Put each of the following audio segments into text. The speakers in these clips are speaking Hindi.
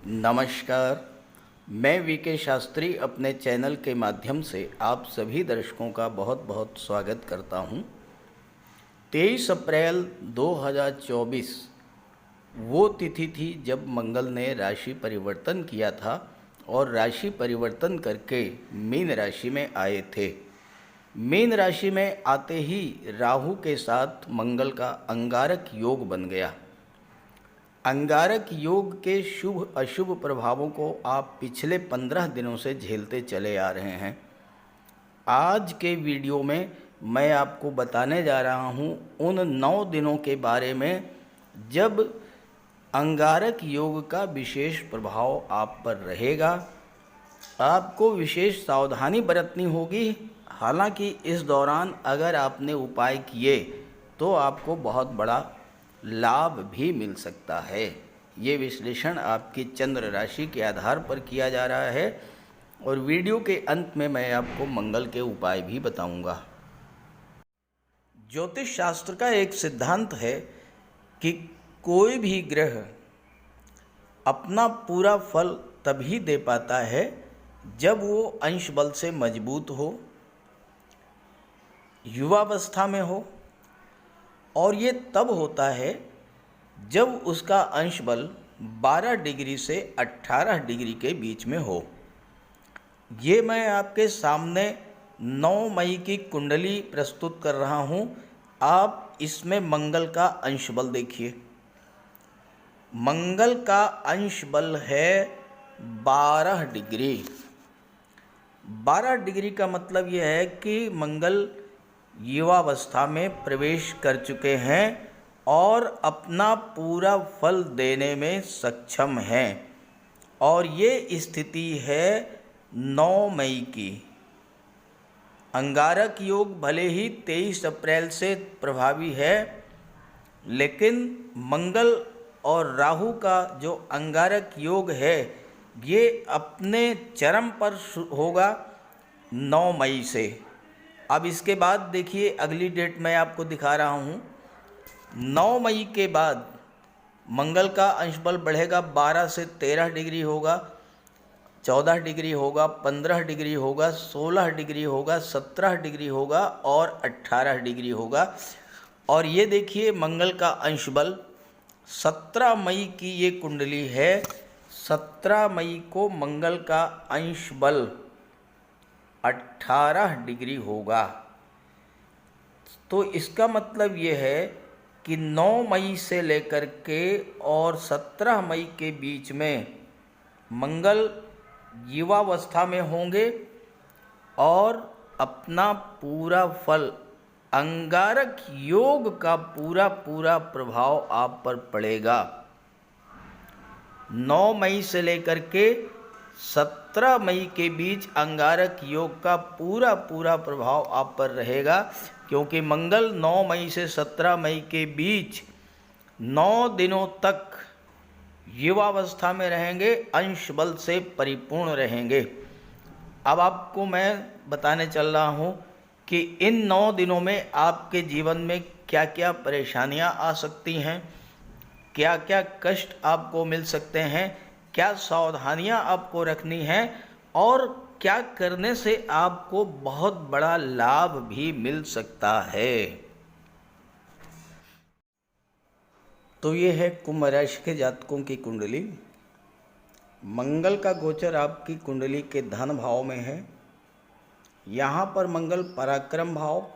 नमस्कार। मैं वीके शास्त्री अपने चैनल के माध्यम से आप सभी दर्शकों का बहुत बहुत स्वागत करता हूं। 23 अप्रैल 2024 वो तिथि थी जब मंगल ने राशि परिवर्तन किया था और राशि परिवर्तन करके मीन राशि में आए थे। मीन राशि में आते ही राहु के साथ मंगल का अंगारक योग बन गया। अंगारक योग के शुभ अशुभ प्रभावों को आप पिछले 15 दिनों से झेलते चले आ रहे हैं। आज के वीडियो में मैं आपको बताने जा रहा हूं उन 9 दिनों के बारे में जब अंगारक योग का विशेष प्रभाव आप पर रहेगा। आपको विशेष सावधानी बरतनी होगी। हालांकि इस दौरान अगर आपने उपाय किए तो आपको बहुत बड़ा लाभ भी मिल सकता है। ये विश्लेषण आपकी चंद्र राशि के आधार पर किया जा रहा है और वीडियो के अंत में मैं आपको मंगल के उपाय भी बताऊंगा। ज्योतिष शास्त्र का एक सिद्धांत है कि कोई भी ग्रह अपना पूरा फल तभी दे पाता है जब वो अंश बल से मजबूत हो, युवावस्था में हो, और ये तब होता है जब उसका अंश बल 12 डिग्री से 18 डिग्री के बीच में हो। ये मैं आपके सामने 9 मई की कुंडली प्रस्तुत कर रहा हूँ। आप इसमें मंगल का अंश बल देखिए। मंगल का अंश बल है 12 डिग्री। 12 डिग्री का मतलब यह है कि मंगल युवावस्था में प्रवेश कर चुके हैं और अपना पूरा फल देने में सक्षम हैं। और ये स्थिति है 9 मई की। अंगारक योग भले ही 23 अप्रैल से प्रभावी है, लेकिन मंगल और राहु का जो अंगारक योग है ये अपने चरम पर होगा 9 मई से। अब इसके बाद देखिए अगली डेट मैं आपको दिखा रहा हूँ। 9 मई के बाद मंगल का अंश बल बढ़ेगा, 12 से 13 डिग्री होगा, 14 डिग्री होगा, 15 डिग्री होगा, 16 डिग्री होगा, 17 डिग्री होगा और 18 डिग्री होगा। और ये देखिए मंगल का अंश बल 17 मई की ये कुंडली है। 17 मई को मंगल का अंश बल 18 डिग्री होगा। तो इसका मतलब ये है कि 9 मई से लेकर के और 17 मई के बीच में मंगल युवावस्था में होंगे और अपना पूरा फल अंगारक योग का पूरा पूरा प्रभाव आप पर पड़ेगा। 9 मई से लेकर के 17 मई के बीच अंगारक योग का पूरा पूरा प्रभाव आप पर रहेगा, क्योंकि मंगल 9 मई से 17 मई के बीच 9 दिनों तक युवावस्था में रहेंगे, अंश बल से परिपूर्ण रहेंगे। अब आपको मैं बताने चल रहा हूँ कि इन 9 दिनों में आपके जीवन में क्या क्या परेशानियाँ आ सकती हैं, क्या क्या कष्ट आपको मिल सकते हैं, क्या सावधानियां आपको रखनी हैं और क्या करने से आपको बहुत बड़ा लाभ भी मिल सकता है। तो ये है कुंभ राशि के जातकों की कुंडली। मंगल का गोचर आपकी कुंडली के धन भाव में है। यहाँ पर मंगल पराक्रम भाव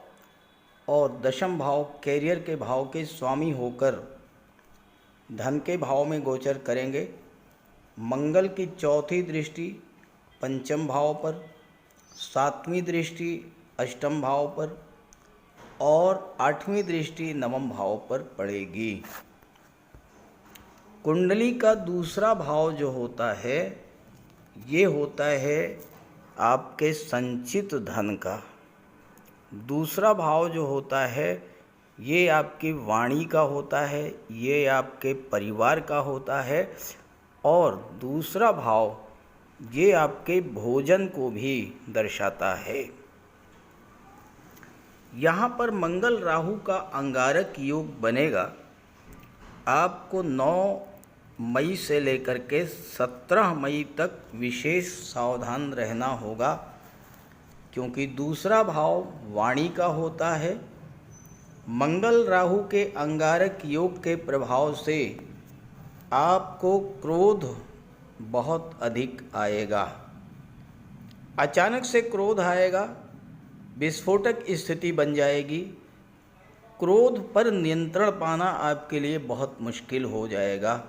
और दशम भाव कैरियर के भाव के स्वामी होकर धन के भाव में गोचर करेंगे। मंगल की चौथी दृष्टि पंचम भाव पर, 7वीं दृष्टि अष्टम भाव पर और 8वीं दृष्टि नवम भाव पर पड़ेगी। कुंडली का दूसरा भाव जो होता है ये होता है आपके संचित धन का। दूसरा भाव जो होता है ये आपकी वाणी का होता है, ये आपके परिवार का होता है और दूसरा भाव ये आपके भोजन को भी दर्शाता है। यहाँ पर मंगल राहु का अंगारक योग बनेगा। आपको 9 मई से लेकर के 17 मई तक विशेष सावधान रहना होगा, क्योंकि दूसरा भाव वाणी का होता है। मंगल राहु के अंगारक योग के प्रभाव से आपको क्रोध बहुत अधिक आएगा। अचानक से क्रोध आएगा, विस्फोटक स्थिति बन जाएगी। क्रोध पर नियंत्रण पाना आपके लिए बहुत मुश्किल हो जाएगा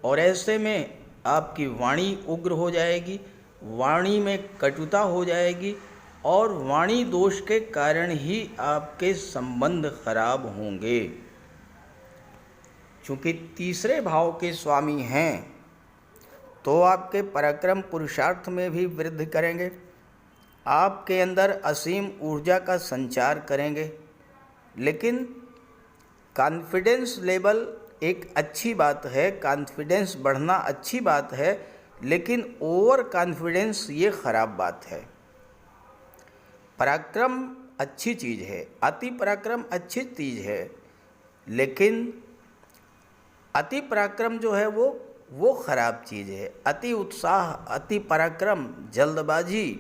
और ऐसे में आपकी वाणी उग्र हो जाएगी, वाणी में कटुता हो जाएगी और वाणी दोष के कारण ही आपके संबंध खराब होंगे। चूँकि तीसरे भाव के स्वामी हैं तो आपके पराक्रम पुरुषार्थ में भी वृद्धि करेंगे, आपके अंदर असीम ऊर्जा का संचार करेंगे। लेकिन कॉन्फिडेंस लेवल एक अच्छी बात है, कॉन्फिडेंस बढ़ना अच्छी बात है, लेकिन ओवर कॉन्फिडेंस ये ख़राब बात है। पराक्रम अच्छी चीज़ है, अति पराक्रम अच्छी चीज़ है, लेकिन अति पराक्रम जो है वो ख़राब चीज़ है। अति उत्साह, अति पराक्रम, जल्दबाजी,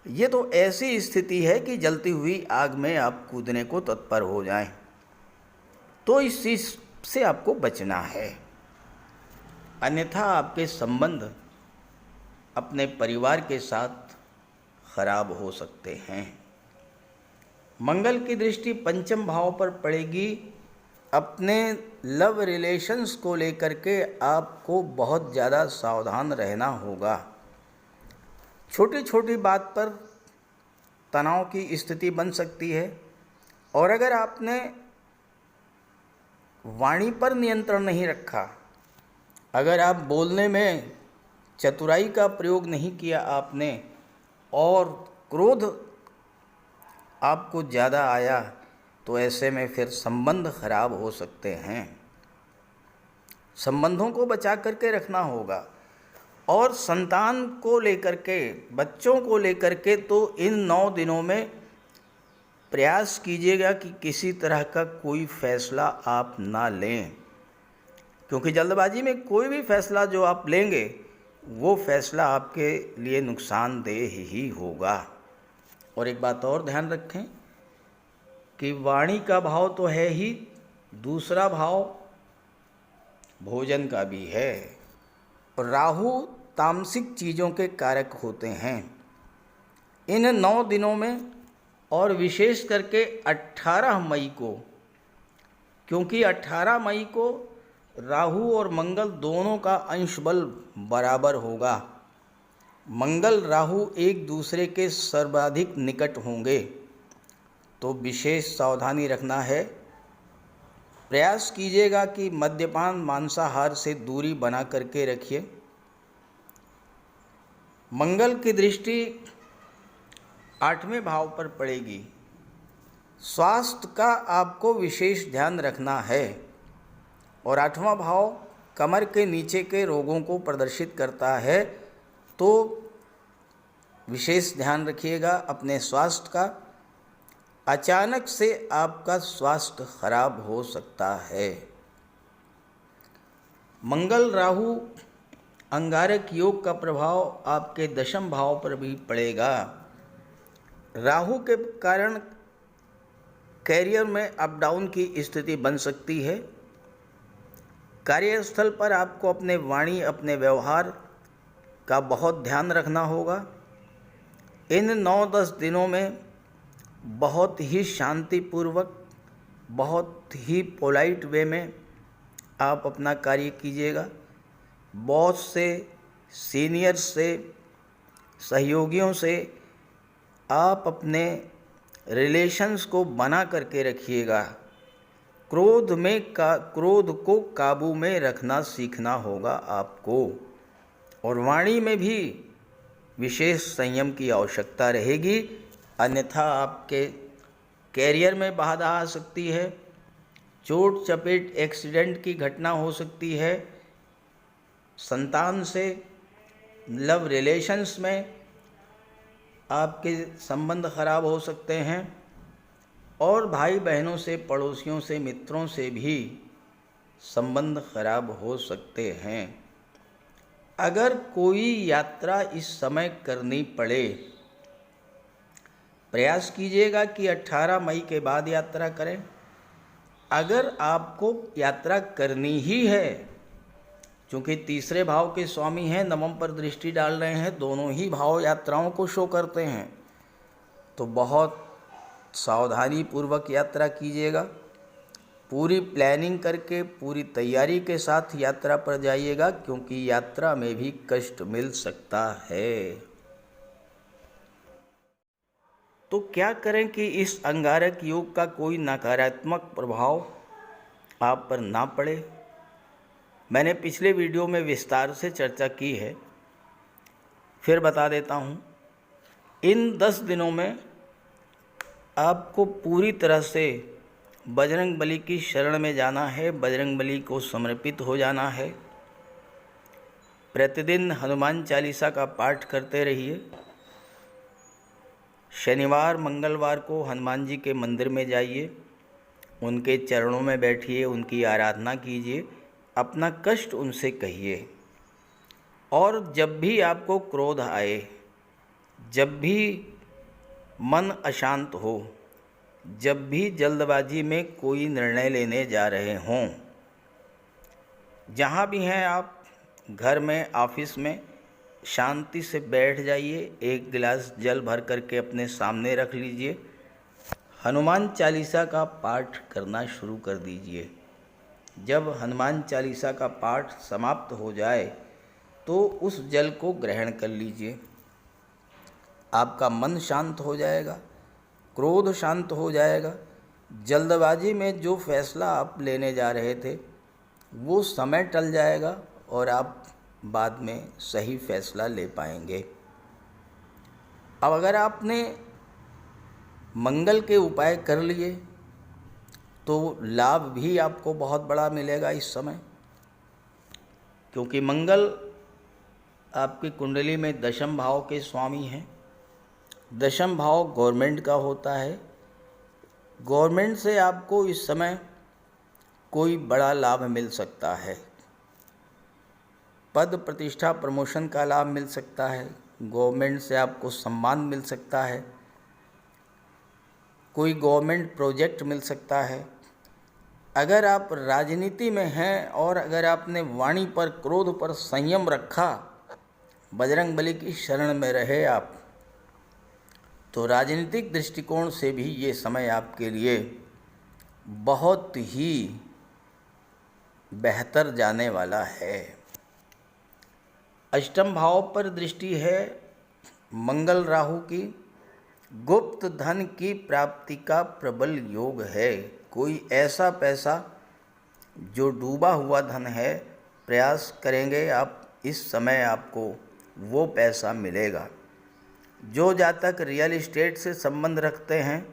ये तो ऐसी स्थिति है कि जलती हुई आग में आप कूदने को तत्पर हो जाएं। तो इस चीज़ से आपको बचना है, अन्यथा आपके संबंध अपने परिवार के साथ खराब हो सकते हैं। मंगल की दृष्टि पंचम भाव पर पड़ेगी। अपने लव रिलेशंस को लेकर के आपको बहुत ज़्यादा सावधान रहना होगा। छोटी छोटी बात पर तनाव की स्थिति बन सकती है और अगर आपने वाणी पर नियंत्रण नहीं रखा, अगर आप बोलने में चतुराई का प्रयोग नहीं किया आपने और क्रोध आपको ज़्यादा आया, तो ऐसे में फिर संबंध खराब हो सकते हैं। संबंधों को बचा करके रखना होगा और संतान को लेकर के, बच्चों को लेकर के तो इन 9 दिनों में प्रयास कीजिएगा कि किसी तरह का कोई फैसला आप ना लें, क्योंकि जल्दबाजी में कोई भी फैसला जो आप लेंगे वो फैसला आपके लिए नुकसानदेह ही होगा। और एक बात और ध्यान रखें कि वाणी का भाव तो है ही, दूसरा भाव भोजन का भी है। राहु तामसिक चीज़ों के कारक होते हैं। इन 9 दिनों में और विशेष करके 18 मई को, क्योंकि 18 मई को राहु और मंगल दोनों का अंश बल बराबर होगा। मंगल राहु एक दूसरे के सर्वाधिक निकट होंगे, तो विशेष सावधानी रखना है। प्रयास कीजिएगा कि मद्यपान, मांसाहार से दूरी बना करके रखिए। मंगल की दृष्टि 8वें भाव पर पड़ेगी। स्वास्थ्य का आपको विशेष ध्यान रखना है और 8वां भाव कमर के नीचे के रोगों को प्रदर्शित करता है, तो विशेष ध्यान रखिएगा अपने स्वास्थ्य का। अचानक से आपका स्वास्थ्य खराब हो सकता है। मंगल राहु अंगारक योग का प्रभाव आपके 10वें भाव पर भी पड़ेगा। राहु के कारण कैरियर में अप डाउन की स्थिति बन सकती है। कार्यस्थल पर आपको अपने वाणी, अपने व्यवहार का बहुत ध्यान रखना होगा। इन 9-10 दिनों में बहुत ही शांतिपूर्वक, बहुत ही पोलाइट वे में आप अपना कार्य कीजिएगा। बॉस से, सीनियर्स से, सहयोगियों से आप अपने रिलेशंस को बना करके रखिएगा। क्रोध को काबू में रखना सीखना होगा आपको और वाणी में भी विशेष संयम की आवश्यकता रहेगी, अन्यथा आपके कैरियर में बाधा आ सकती है, चोट चपेट, एक्सीडेंट की घटना हो सकती है, संतान से, लव रिलेशंस में आपके संबंध खराब हो सकते हैं और भाई बहनों से, पड़ोसियों से, मित्रों से भी संबंध खराब हो सकते हैं। अगर कोई यात्रा इस समय करनी पड़े, प्रयास कीजिएगा कि 18 मई के बाद यात्रा करें। अगर आपको यात्रा करनी ही है, क्योंकि तीसरे भाव के स्वामी हैं, नवम पर दृष्टि डाल रहे हैं, दोनों ही भाव यात्राओं को शो करते हैं, तो बहुत सावधानी पूर्वक यात्रा कीजिएगा। पूरी प्लानिंग करके, पूरी तैयारी के साथ यात्रा पर जाइएगा, क्योंकि यात्रा में भी कष्ट मिल सकता है। तो क्या करें कि इस अंगारक योग का कोई नकारात्मक प्रभाव आप पर ना पड़े? मैंने पिछले वीडियो में विस्तार से चर्चा की है, फिर बता देता हूँ। इन 10 दिनों में आपको पूरी तरह से बजरंग बली की शरण में जाना है, बजरंग बली को समर्पित हो जाना है। प्रतिदिन हनुमान चालीसा का पाठ करते रहिए। शनिवार मंगलवार को हनुमान जी के मंदिर में जाइए, उनके चरणों में बैठिए, उनकी आराधना कीजिए, अपना कष्ट उनसे कहिए। और जब भी आपको क्रोध आए, जब भी मन अशांत हो, जब भी जल्दबाजी में कोई निर्णय लेने जा रहे हों, जहाँ भी हैं आप, घर में, ऑफिस में, शांति से बैठ जाइए। एक गिलास जल भर करके अपने सामने रख लीजिए, हनुमान चालीसा का पाठ करना शुरू कर दीजिए। जब हनुमान चालीसा का पाठ समाप्त हो जाए तो उस जल को ग्रहण कर लीजिए। आपका मन शांत हो जाएगा, क्रोध शांत हो जाएगा। जल्दबाजी में जो फैसला आप लेने जा रहे थे वो समय टल जाएगा और आप बाद में सही फैसला ले पाएंगे। अब अगर आपने मंगल के उपाय कर लिए तो लाभ भी आपको बहुत बड़ा मिलेगा इस समय, क्योंकि मंगल आपकी कुंडली में दशम भाव के स्वामी हैं। दशम भाव गवर्नमेंट का होता है। गवर्नमेंट से आपको इस समय कोई बड़ा लाभ मिल सकता है। पद प्रतिष्ठा प्रमोशन का लाभ मिल सकता है। गवर्नमेंट से आपको सम्मान मिल सकता है। कोई गवर्नमेंट प्रोजेक्ट मिल सकता है। अगर आप राजनीति में हैं और अगर आपने वाणी पर, क्रोध पर संयम रखा, बजरंग बली की शरण में रहे आप, तो राजनीतिक दृष्टिकोण से भी ये समय आपके लिए बहुत ही बेहतर जाने वाला है। अष्टम भाव पर दृष्टि है मंगल राहु की। गुप्त धन की प्राप्ति का प्रबल योग है। कोई ऐसा पैसा जो डूबा हुआ धन है, प्रयास करेंगे आप, इस समय आपको वो पैसा मिलेगा। जो जातक रियल एस्टेट से संबंध रखते हैं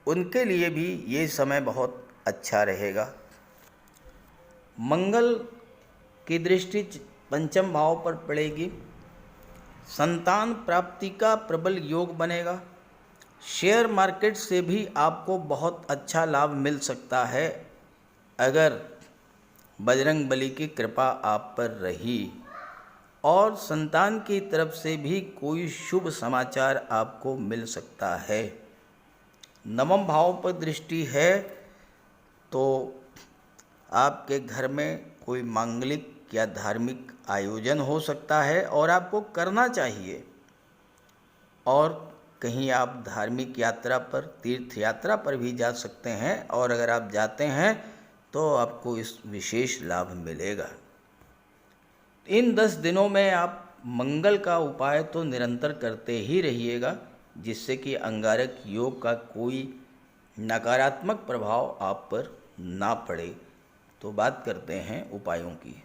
उनके लिए भी ये समय बहुत अच्छा रहेगा। मंगल की दृष्टि पंचम भाव पर पड़ेगी। संतान प्राप्ति का प्रबल योग बनेगा। शेयर मार्केट से भी आपको बहुत अच्छा लाभ मिल सकता है अगर बजरंग बली की कृपा आप पर रही। और संतान की तरफ से भी कोई शुभ समाचार आपको मिल सकता है। नवम भाव पर दृष्टि है तो आपके घर में कोई मांगलिक या धार्मिक आयोजन हो सकता है और आपको करना चाहिए। और कहीं आप धार्मिक यात्रा पर, तीर्थ यात्रा पर भी जा सकते हैं, और अगर आप जाते हैं तो आपको इस विशेष लाभ मिलेगा। इन 10 दिनों में आप मंगल का उपाय तो निरंतर करते ही रहिएगा, जिससे कि अंगारक योग का कोई नकारात्मक प्रभाव आप पर ना पड़े। तो बात करते हैं उपायों की।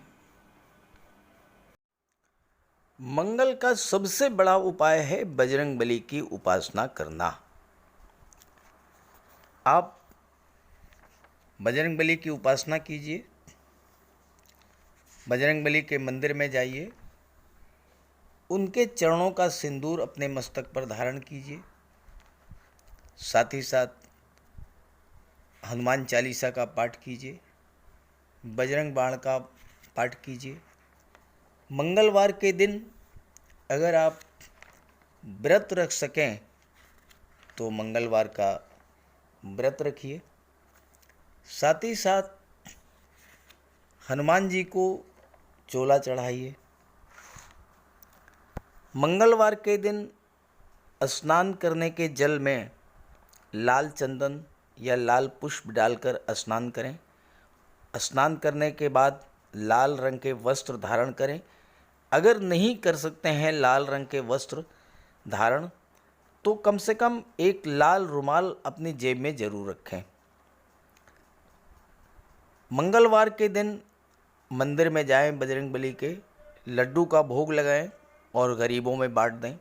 मंगल का सबसे बड़ा उपाय है बजरंग बली की उपासना करना। आप बजरंग बली की उपासना कीजिए, बजरंग बली के मंदिर में जाइए, उनके चरणों का सिंदूर अपने मस्तक पर धारण कीजिए, साथ ही साथ हनुमान चालीसा का पाठ कीजिए। बजरंग बाण का पाठ कीजिए। मंगलवार के दिन अगर आप व्रत रख सकें तो मंगलवार का व्रत रखिए। साथ ही साथ हनुमान जी को चोला चढ़ाइए। मंगलवार के दिन स्नान करने के जल में लाल चंदन या लाल पुष्प डालकर स्नान करें। स्नान करने के बाद लाल रंग के वस्त्र धारण करें। अगर नहीं कर सकते हैं लाल रंग के वस्त्र धारण, तो कम से कम एक लाल रुमाल अपनी जेब में जरूर रखें। मंगलवार के दिन मंदिर में जाएं, बजरंगबली के लड्डू का भोग लगाएं और गरीबों में बांट दें।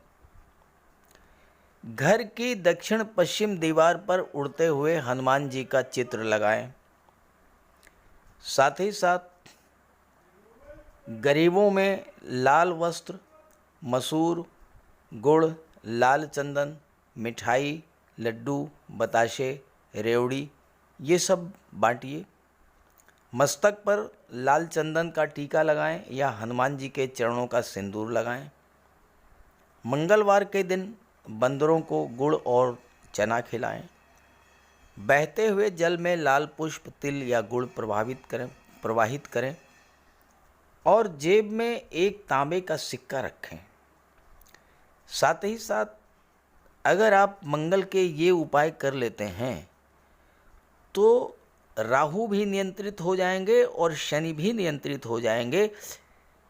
घर की दक्षिण पश्चिम दीवार पर उड़ते हुए हनुमान जी का चित्र लगाएं। साथ ही साथ गरीबों में लाल वस्त्र, मसूर, गुड़, लाल चंदन, मिठाई, लड्डू, बताशे, रेवड़ी ये सब बांटिए। मस्तक पर लाल चंदन का टीका लगाएं या हनुमान जी के चरणों का सिंदूर लगाएं। मंगलवार के दिन बंदरों को गुड़ और चना खिलाएं। बहते हुए जल में लाल पुष्प, तिल या गुड़ प्रवाहित करें और जेब में एक तांबे का सिक्का रखें। साथ ही साथ अगर आप मंगल के ये उपाय कर लेते हैं तो राहु भी नियंत्रित हो जाएंगे और शनि भी नियंत्रित हो जाएंगे,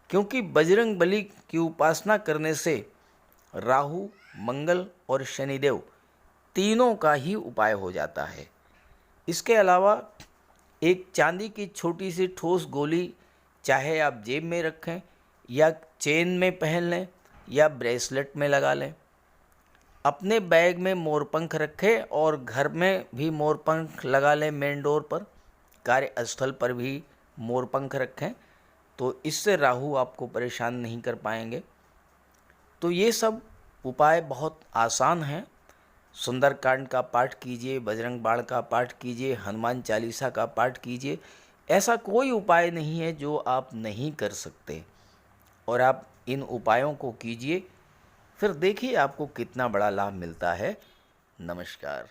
क्योंकि बजरंग बली की उपासना करने से राहु, मंगल और शनिदेव तीनों का ही उपाय हो जाता है। इसके अलावा एक चांदी की छोटी सी ठोस गोली चाहे आप जेब में रखें या चेन में पहन लें या ब्रेसलेट में लगा लें। अपने बैग में मोरपंख रखें और घर में भी मोरपंख लगा लें। मेन डोर पर, कार्यस्थल पर भी मोरपंख रखें, तो इससे राहु आपको परेशान नहीं कर पाएंगे। तो ये सब उपाय बहुत आसान हैं। सुंदरकांड का पाठ कीजिए, बजरंग बाण का पाठ कीजिए, हनुमान चालीसा का पाठ कीजिए। ऐसा कोई उपाय नहीं है जो आप नहीं कर सकते, और आप इन उपायों को कीजिए, फिर देखिए आपको कितना बड़ा लाभ मिलता है। नमस्कार।